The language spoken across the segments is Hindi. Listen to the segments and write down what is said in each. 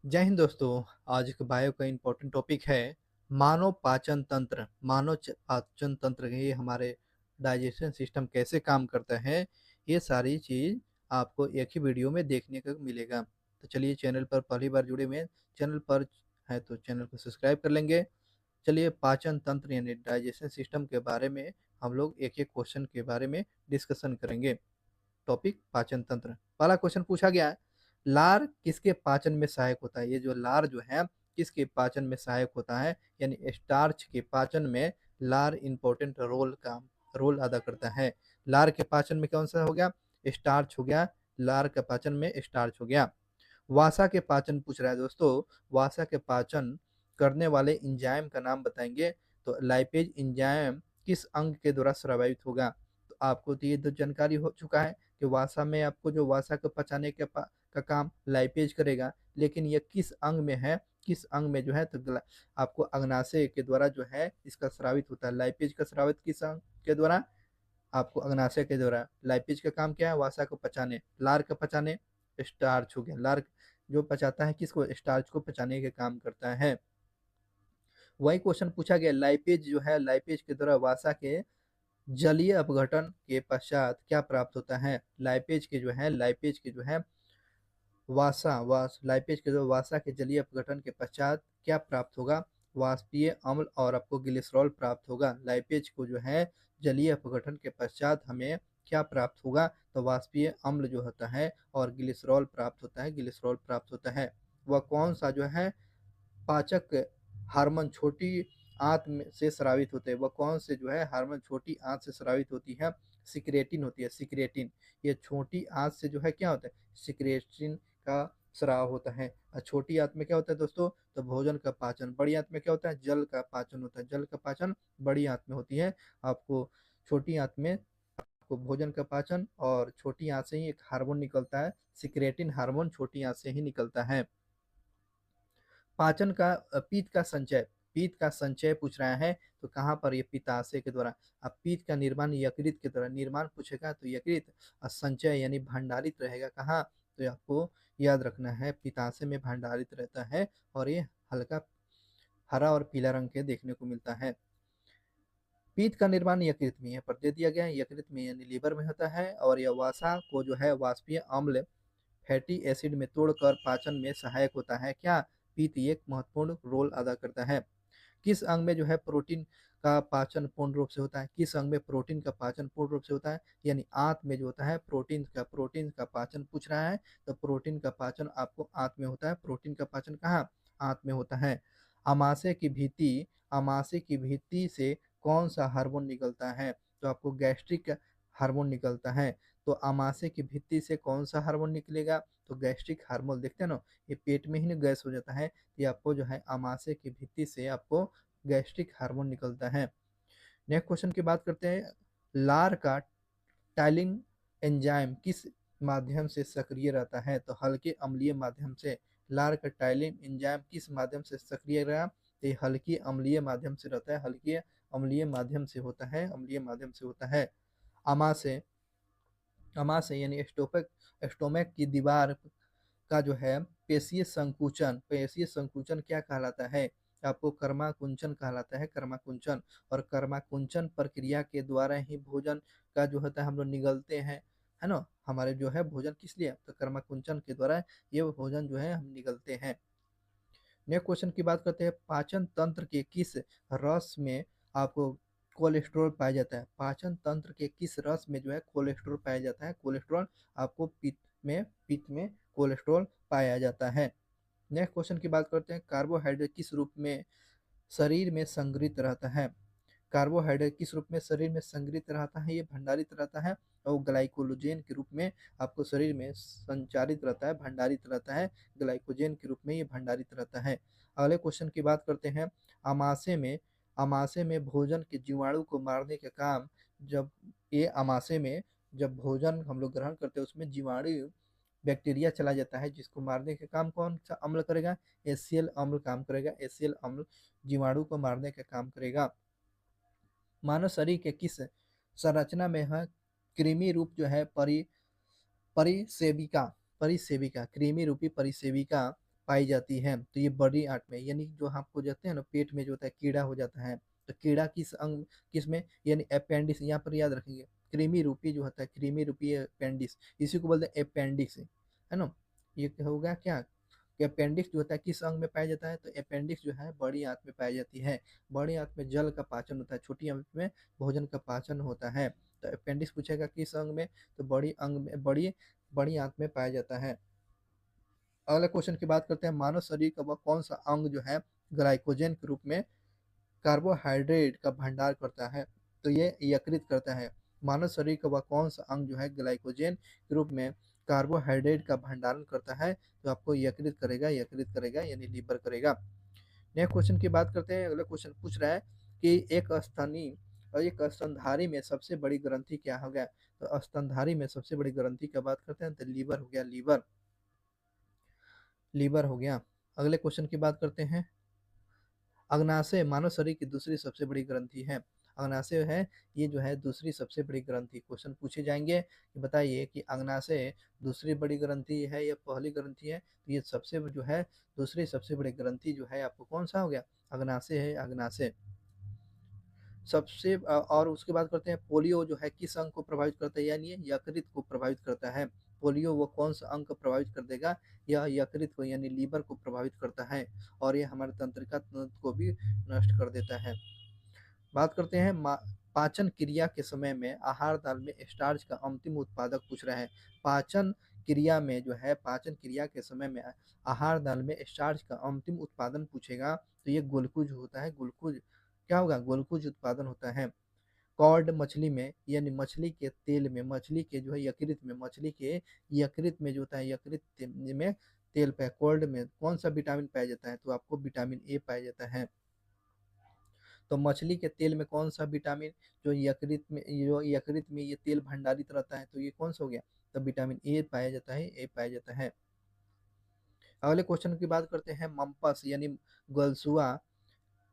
जय हिंद दोस्तों। आज के बायो का इम्पोर्टेंट टॉपिक है मानव पाचन तंत्र। पाचन तंत्र ये हमारे डाइजेशन सिस्टम कैसे काम करता है, ये सारी चीज आपको एक ही वीडियो में देखने को मिलेगा। तो चलिए, चैनल पर पहली बार जुड़े हुए हैं, चैनल पर है तो चैनल को सब्सक्राइब कर लेंगे। चलिए, पाचन तंत्र यानी डाइजेशन सिस्टम के बारे में हम लोग एक एक क्वेश्चन के बारे में डिस्कशन करेंगे। टॉपिक पाचन तंत्र। पहला क्वेश्चन पूछा गया है, लार किसके पाचन में सहायक होता है। ये जो लार जो है किसके पाचन में सहायक होता है, यानी स्टार्च के पाचन में लार इंपॉर्टेंट रोल अदा करता है। लार के पाचन में कौन सा हो गया, स्टार्च हो गया। लार के पाचन में स्टार्च हो गया। वासा के पाचन पूछ रहा है दोस्तों, वासा के पाचन करने वाले इंजाइम का नाम बताएंगे। तो लाइपेज इंजाइम किस अंग के द्वारा स्रावित होगा। तो आपको तो ये तो जानकारी हो चुका है कि वासा में आपको जो वासा को पचाने का काम लाइपेज करेगा, लेकिन ये किस अंग में है, किस अंग में जो है तो आपको अग्नाशय के द्वारा जो है इसका स्रावित होता है। लाइपेज का स्रावित किस अंग के द्वारा, आपको अग्नाशय के द्वारा। लाइपेज का काम क्या है, वासा को पचाने। लार का पचाने, स्टार्च हो गया। लार जो पचाता है किसको, स्टार्च को पचाने के काम करता है। वही क्वेश्चन पूछा गया, लाइपेज जो है, लाइपेज के द्वारा वासा के जलीय अपघटन के पश्चात क्या प्राप्त होता है। लाइपेज के जो है, लाइपेज के जो है लाइपेज के जो वासा के जलीय अपघटन के पश्चात क्या प्राप्त होगा, वाष्पीय अम्ल और आपको ग्लिसरॉल प्राप्त होगा। लाइपेज को जो है जलीय अपघटन के पश्चात हमें क्या प्राप्त होगा, तो वाष्पीय अम्ल जो होता है और ग्लिसरॉल प्राप्त होता है, ग्लिसरॉल प्राप्त होता है। वह कौन सा जो है पाचक हार्मोन छोटी आंत में से स्रावित होते हैं। वह कौन से जो है हार्मोन छोटी आंत से स्रावित होती है, सिक्रेटिन होती है, सिक्रेटिन। ये छोटी आंत से जो है क्या होता है, सिक्रेटिन का स्राव होता है। और छोटी आंत में क्या होता है दोस्तों, तो भोजन का पाचन। बड़ी आंत में क्या होता है, जल का पाचन होता है। जल का पाचन बड़ी आंत में होती है। आपको छोटी आंत में आपको भोजन का पाचन, और छोटी आंत से ही एक हार्मोन निकलता है, सिक्रेटिन हार्मोन छोटी आंत से ही निकलता है। पाचन का पित्त का संचय, पित्त का संचय पूछ रहा है तो कहाँ पर, ये पित्ताशय के द्वारा। अब पित्त का निर्माण यकृत के द्वारा, निर्माण पूछेगा तो यकृत। और संचय यानी भंडारित रहेगा कहाँ, तो आपको याद रखना है पित्ताशय में भंडारित रहता है। और ये हल्का हरा और पीला रंग के देखने को मिलता है। पित्त का निर्माण यकृत में, यहाँ पर दे दिया गया है, यकृत में यानी लीवर में होता है। और यह वसा को जो है वाष्पीय अम्ल फैटी एसिड में तोड़कर पाचन में सहायक होता है। क्या, पित्त एक महत्वपूर्ण रोल अदा करता है। किस अंग में जो है प्रोटीन का पाचन पूर्ण रूप से होता है, किस अंग में प्रोटीन का पाचन पूर्ण रूप से होता है, यानी आंत में जो होता है प्रोटीन का पाचन पूछ रहा है। तो प्रोटीन का पाचन आपको आंत में होता है। प्रोटीन का पाचन कहाँ, आंत में होता है। आमाशय की भित्ति, आमाशय की भित्ति से कौन सा हार्मोन निकलता है, तो आपको गैस्ट्रिक हार्मोन निकलता है। तो आमाशय की भित्ति से कौन सा हार्मोन निकलेगा, तो गैस्ट्रिक हार्मोन। देखते हैं ना, ये पेट में ही गैस हो जाता है। ये आपको जो है आमाशय की भित्ति से आपको गैस्ट्रिक हार्मोन निकलता है। नेक्स्ट क्वेश्चन की बात करते हैं, लार का टाइलिंग एंजाइम किस माध्यम से सक्रिय रहता है, तो हल्के अम्लीय माध्यम से। लार का टाइलिंग एंजाइम किस माध्यम से सक्रिय रहा, तो ये हल्की अम्लीय माध्यम से रहता है, हल्के अम्लीय माध्यम से होता है, अम्लीय माध्यम से होता है। आमाशय, आमाशय यानी स्टोमक की दीवार का जो है पेशीय संकुचन, पेशीय संकुचन क्या कहलाता है, आपको कर्माकुंचन कहलाता है, कर्माकुंचन। और कर्माकुंचन प्रक्रिया के द्वारा ही भोजन का जो होता है हम लोग निगलते हैं, है ना। हमारे जो है भोजन किस लिए, तो कर्माकुंचन के द्वारा ये भोजन जो है हम निगलते हैं। नेक्स्ट क्वेश्चन की बात करते हैं, पाचन तंत्र के किस रस में आपको कोलेस्ट्रॉल पाया जाता है। पाचन तंत्र के किस रस में जो है कोलेस्ट्रॉल पाया जाता है, कोलेस्ट्रॉल आपको पित्त में कोलेस्ट्रॉल पाया जाता है। नेक्स्ट क्वेश्चन की बात करते हैं, कार्बोहाइड्रेट किस रूप में शरीर में संग्रहित रहता है। कार्बोहाइड्रेट किस रूप में शरीर में संग्रहित रहता है, ये भंडारित रहता है। और ग्लाइकोलोजेन के रूप में आपको शरीर में संचारित रहता है, भंडारित रहता है। ग्लाइकोजेन के रूप में ये भंडारित रहता है। अगले क्वेश्चन की बात करते हैं, आमाशय में भोजन के जीवाणु को मारने का काम, जब ये आमाशय में जब भोजन हम लोग ग्रहण करते हैं उसमें जीवाणु बैक्टीरिया चला जाता है, जिसको मारने का काम कौन सा अम्ल करेगा, एसीएल अम्ल काम करेगा। एसीएल अम्ल जीवाणु को मारने का काम करेगा। मानव शरीर के किस संरचना में है कृमि रूप जो है परिसेविका, परिसेविका कृमि रूपी परिसेविका पाई जाती है। तो ये बड़ी आंत में, यानी जो आपको जाते हैं ना पेट में जो होता है कीड़ा हो जाता है, तो कीड़ा किस अंग, किस में, यानी अपेंडिक्स, यहाँ पर याद रखेंगे। क्रीमी रूपी जो होता है, क्रीमी रूपी अपेंडिक्स, इसी को बोलते हैं अपेंडिक्स, है ना। ये होगा क्या कि अपेंडिक्स जो होता है किस अंग में पाया जाता है, तो अपेंडिक्स जो है बड़ी आंत में पाई जाती है। बड़ी आंत में जल का पाचन होता है, छोटी आंत में भोजन का पाचन होता है। तो अपेंडिक्स पूछेगा किस अंग में, तो बड़ी अंग में, बड़ी बड़ी आंत में पाया जाता है। अगले क्वेश्चन की बात करते हैं, मानव शरीर का वह कौन सा अंग जो है ग्लाइकोजन के रूप में कार्बोहाइड्रेट का भंडार करता है, तो ये यकृत करता है। मानव शरीर का वह कौन सा अंग जो है ग्लाइकोजन के रूप में कार्बोहाइड्रेट का भंडारण करता है, तो आपको यकृत करेगा, यकृत करेगा यानी लीवर करेगा। नेक्स्ट क्वेश्चन की बात करते हैं, अगला क्वेश्चन पूछ रहा है कि एक स्तनी और एक स्तनधारी में सबसे बड़ी ग्रंथि क्या हो गया, तो स्तनधारी में सबसे बड़ी ग्रंथि की बात करते हैं तो लीवर हो गया, लीवर, लीवर हो गया। अगले क्वेश्चन की बात करते हैं, अग्नाशय मानव शरीर की दूसरी सबसे बड़ी ग्रंथि है। अग्नाशय है, ये जो है दूसरी सबसे बड़ी ग्रंथि। क्वेश्चन पूछे जाएंगे कि बताइए कि अग्नाशय दूसरी बड़ी ग्रंथि है या पहली ग्रंथि है, तो ये सबसे जो है दूसरी सबसे बड़ी ग्रंथि जो है आपको कौन सा हो गया, अग्नाशय है, अग्नाशय सबसे। और उसके बाद करते हैं, पोलियो जो है किस अंग को प्रभावित करता है, यानी ये यकृत को प्रभावित करता है। पोलियो वो कौन सा अंग को प्रभावित कर देगा, यह यकृत को यानी लीवर को प्रभावित करता है, और ये हमारे तंत्रिका तंत्र को भी नष्ट कर देता है। बात करते हैं पाचन क्रिया के समय में आहार नाल में स्टार्च का अंतिम उत्पादक पूछ रहे हैं। पाचन क्रिया में जो है, पाचन क्रिया के समय में आहार नाल में स्टार्च का अंतिम उत्पादन पूछेगा, तो ये ग्लूकोज होता है, ग्लूकोज क्या होगा, ग्लूकोज उत्पादन होता है। कॉड मछली में, यानी मछली के तेल में, मछली के जो है यकृत में, मछली के यकृत में जो होता है, यकृत में तेल पे कॉल्ड में कौन सा विटामिन पाया जाता है, तो आपको विटामिन ए पाया जाता है। तो मछली के तेल में कौन सा विटामिन, जो यकृत में ये तेल भंडारित रहता है, तो ये कौन सा हो गया, तो विटामिन ए पाया जाता है, ए पाया जाता है। अगले क्वेश्चन की बात करते हैं, मम्पस यानी गलसुआ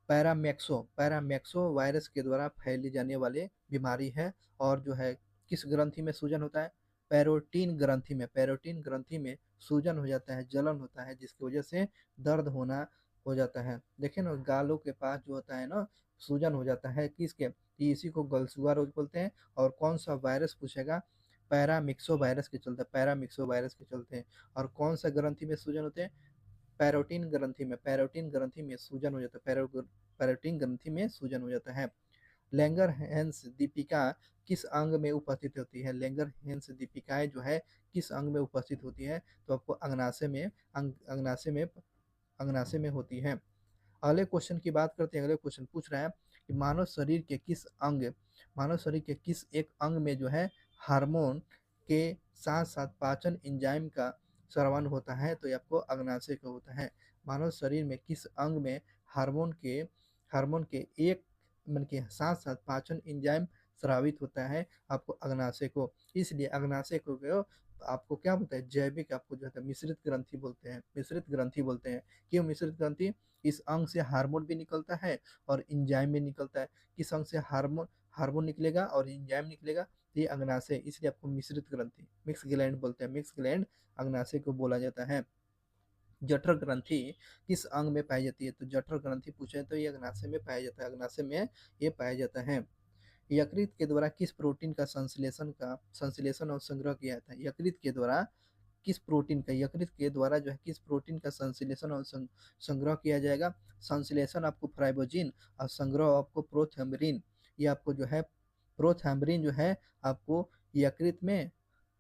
पैरामैक्सो वायरस के द्वारा फैली जाने वाली बीमारी है, और जो है किस ग्रंथि में सूजन होता है, पैरोटीन ग्रंथि में, पैरोटीन ग्रंथि में सूजन हो जाता है, जलन होता है, जिसकी वजह से दर्द होना हो जाता है। देखिए ना गालों के पास जो होता है ना सूजन हो जाता है, किसके, इसी को गलसुआ रोग बोलते हैं। और कौन सा वायरस पूछेगा, पैरामिक्सो वायरस के चलते, पैरामिक्सो वायरस के चलते हैं। और कौन सा ग्रंथि में सूजन होते हैं, पैरोटीन ग्रंथि में, पैरोटीन ग्रंथि में सूजन हो जाता है, पैरोटीन ग्रंथि में सूजन हो जाता है। लैंगर-हैंस दीपिका किस अंग में उपस्थित होती है, लैंगर-हैंस दीपिकाएं जो है किस अंग में उपस्थित होती है, तो आपको अग्नाशय में, अग्नाशय में, अग्नाशय में होती है। अगले क्वेश्चन की बात करते हैं, अगले क्वेश्चन पूछ रहा है कि मानव शरीर के किस एक अंग में जो है हार्मोन के साथ साथ पाचन एंजाइम का स्रावन होता है, तो ये आपको अग्नाशय का होता है। मानव शरीर में किस अंग में हार्मोन के, हार्मोन के एक मन के साथ साथ पाचन एंजाइम स्रावित होता है, आपको अग्नाशय को। इसलिए अग्नाशय को आपको क्या बोलते हैं, जैविक, आपको जो है मिश्रित ग्रंथि बोलते हैं, मिश्रित ग्रंथि बोलते हैं। क्यों मिश्रित ग्रंथि, इस अंग से हार्मोन भी निकलता है और एंजाइम भी निकलता है। किस अंग से हार्मोन, हार्मोन निकलेगा और एंजाइम निकलेगा, ये अग्नाशय, इसलिए आपको मिश्रित ग्रंथि, मिक्स ग्लैंड बोलते हैं, मिक्स ग्लैंड अग्नाशय को बोला जाता है। जठर ग्रंथि किस अंग में पाई जाती है, तो जठर ग्रंथि पूछे तो ये अग्नाशय में पाया जाता है, अग्नाशय में ये पाया जाता है। यकृत के द्वारा किस प्रोटीन का संश्लेषण और संग्रह किया जाता है, यकृत के द्वारा किस प्रोटीन का, यकृत के द्वारा जो है किस प्रोटीन का संश्लेषण और संग्रह किया जाएगा। संश्लेषण आपको फ्राइबोजिन और संग्रह आपको प्रोथेम्बरिन। ये आपको जो है प्रोथेम्बरिन जो है आपको यकृत में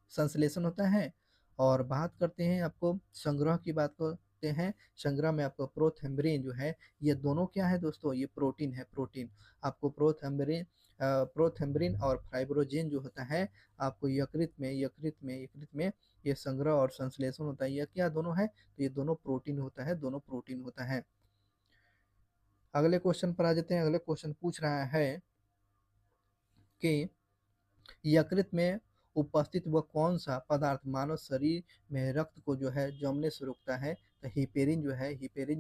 संश्लेषण होता है। और बात करते हैं आपको संग्रह की बात करते हैं, संग्रह में आपको प्रोथेम्बरिन जो है, ये दोनों क्या है दोस्तों, ये प्रोटीन है, प्रोटीन। आपको प्रोथेम्बरिन और फाइब्रोजिन जो होता है आपको यकृत में ये संग्रह और संश्लेषण होता है, ये क्या दोनों है, तो ये दोनों प्रोटीन होता है, दोनों प्रोटीन होता है। अगले क्वेश्चन पर आ जाते हैं, अगले क्वेश्चन पूछ रहा है कि यकृत में उपस्थित वह कौन सा पदार्थ मानव शरीर में रक्त को जो है जमने से रोकता है, तो हिपेरिन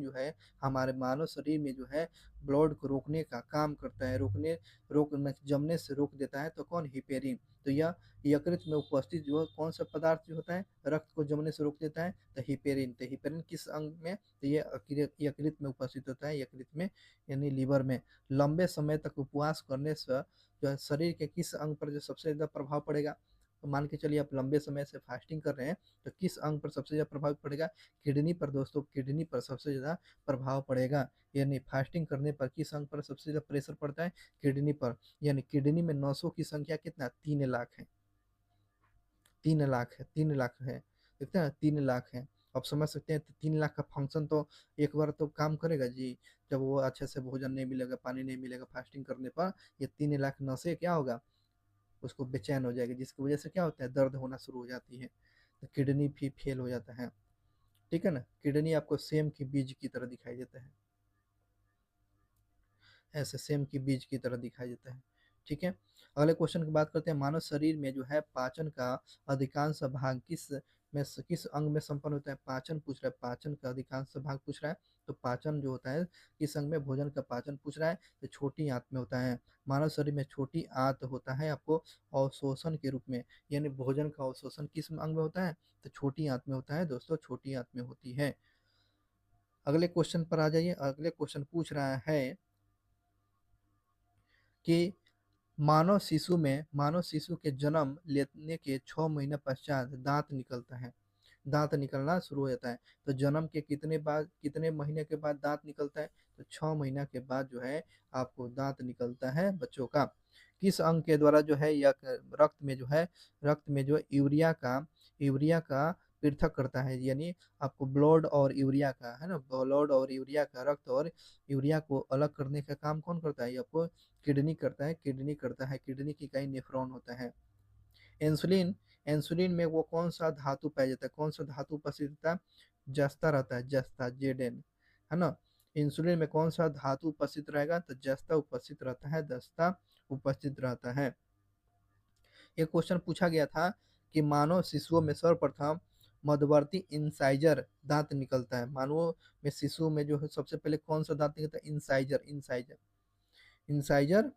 जो है हमारे मानव शरीर में जो है ब्लड को रोकने का काम करता है, रोक जमने से रोक देता है। तो कौन? हिपेरिन। तो यह यकृत में उपस्थित जो कौन सा पदार्थ जो होता है रक्त को जमने से रोक देता है? तो हिपेरिन। तो हिपेरिन किस अंग में? तो ये यकृत में उपस्थित होता है, यकृत में यानी लीवर में। लंबे समय तक उपवास करने से जो है शरीर के किस अंग पर जो सबसे ज्यादा प्रभाव पड़ेगा? तो मान के चलिए आप लंबे समय से फास्टिंग कर रहे हैं, तो किस अंग पर सबसे ज्यादा प्रभाव पड़ेगा? किडनी पर दोस्तों, किडनी पर सबसे ज्यादा प्रभाव पड़ेगा। यानी फास्टिंग करने पर किस अंग पर सबसे ज्यादा प्रेशर पड़ता है? किडनी पर। यानी किडनी में नसों की संख्या कितना? 3 लाख है। 3 लाख है, 3 लाख है, देखते हैं 3 लाख है। आप समझ सकते हैं 3 लाख का फंक्शन तो एक बार तो काम करेगा जी। जब वो अच्छे से भोजन नहीं मिलेगा, पानी नहीं मिलेगा फास्टिंग करने पर, ये 3 लाख नसें क्या होगा? उसको बेचैन हो जाएगी, जिसकी वजह से क्या होता है? दर्द होना शुरू हो जाती है, तो किडनी भी फेल हो जाता है। ठीक है ना? किडनी आपको सेम की बीज की तरह दिखाई देता है, ऐसे सेम की बीज की तरह दिखाई देता है। ठीक है। अगले क्वेश्चन की बात करते हैं। मानव शरीर में जो है पाचन का अधिकांश भाग किस अंग में संपन्न होता है? पाचन पूछ रहा है, पाचन का अधिकांश भाग पूछ रहा है। तो पाचन जो होता है किस अंग में? भोजन का पाचन पूछ रहा है, तो छोटी आंत में होता है। मानव शरीर में छोटी आंत होता है आपको अवशोषण के रूप में, यानी भोजन का अवशोषण किस अंग में होता है? तो छोटी आंत में होता है दोस्तों, छोटी आंत में होती है। अगले क्वेश्चन पर आ जाइए। अगले क्वेश्चन पूछ रहा है कि मानव शिशु के जन्म लेने के 6 महीने पश्चात दांत निकलता है, दांत निकलना शुरू हो जाता है। तो जन्म के कितने महीने के बाद दांत निकलता है? तो 6 महीना के बाद जो है आपको दांत निकलता है बच्चों का। किस अंग के द्वारा जो है यह रक्त में जो यूरिया का पृथक करता है? यानी आपको ब्लड और यूरिया का है ना, ब्लड और यूरिया का, रक्त और यूरिया को अलग करने का काम कौन करता है? ये आपको किडनी करता है, किडनी करता है। किडनी की इकाई नेफ्रॉन होता है। इंसुलिन इंसुलिन में वो कौन सा धातु पाया जाता है? कौन सा धातु उपस्थित रहता है? जस्ता रहता है, जस्ता, जेडेन, है ना। इंसुलिन में कौन सा धातु उपस्थित रहेगा? तो जस्ता उपस्थित रहता है, दस्ता उपस्थित रहता है। एक क्वेश्चन पूछा गया था कि मानव शिशुओं में सर्वप्रथम मध्यवर्ती इंसाइजर दांत निकलता है। मानव में शिशु में जो है सबसे पहले कौन सा दांत निकलता है? इंसाइजर, इंसाइजर, इंसाइजर,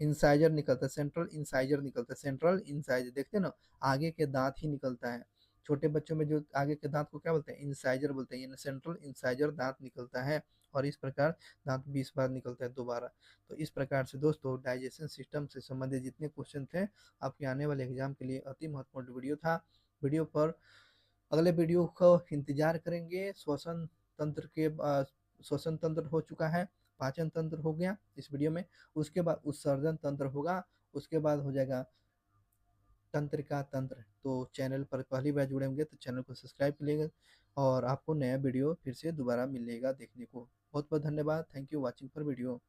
इंसाइजर निकलता है, सेंट्रल इंसाइजर निकलता है, सेंट्रल इंसाइजर। देखते हैं ना, आगे के दांत ही निकलता है। छोटे बच्चों में जो आगे के दांत को क्या बोलते हैं? इंसाइजर बोलते हैं, यानी सेंट्रल इंसाइजर दांत निकलता है। और इस प्रकार दांत 20 बार निकलता है दोबारा। तो इस प्रकार से दोस्तों डाइजेशन सिस्टम से संबंधित जितने क्वेश्चन थे आपके आने वाले एग्जाम के लिए अति महत्वपूर्ण वीडियो था। वीडियो पर अगले वीडियो को इंतजार करेंगे। श्वसन तंत्र हो चुका है, पाचन तंत्र हो गया इस वीडियो में। उसके बाद उत्सर्जन तंत्र होगा, उसके बाद हो जाएगा तंत्रिका तंत्र। तो चैनल पर पहली बार जुड़े होंगे तो चैनल को सब्सक्राइब करिएगा, और आपको नया वीडियो फिर से दोबारा मिलेगा देखने को। बहुत बहुत धन्यवाद। Thank you watching for video.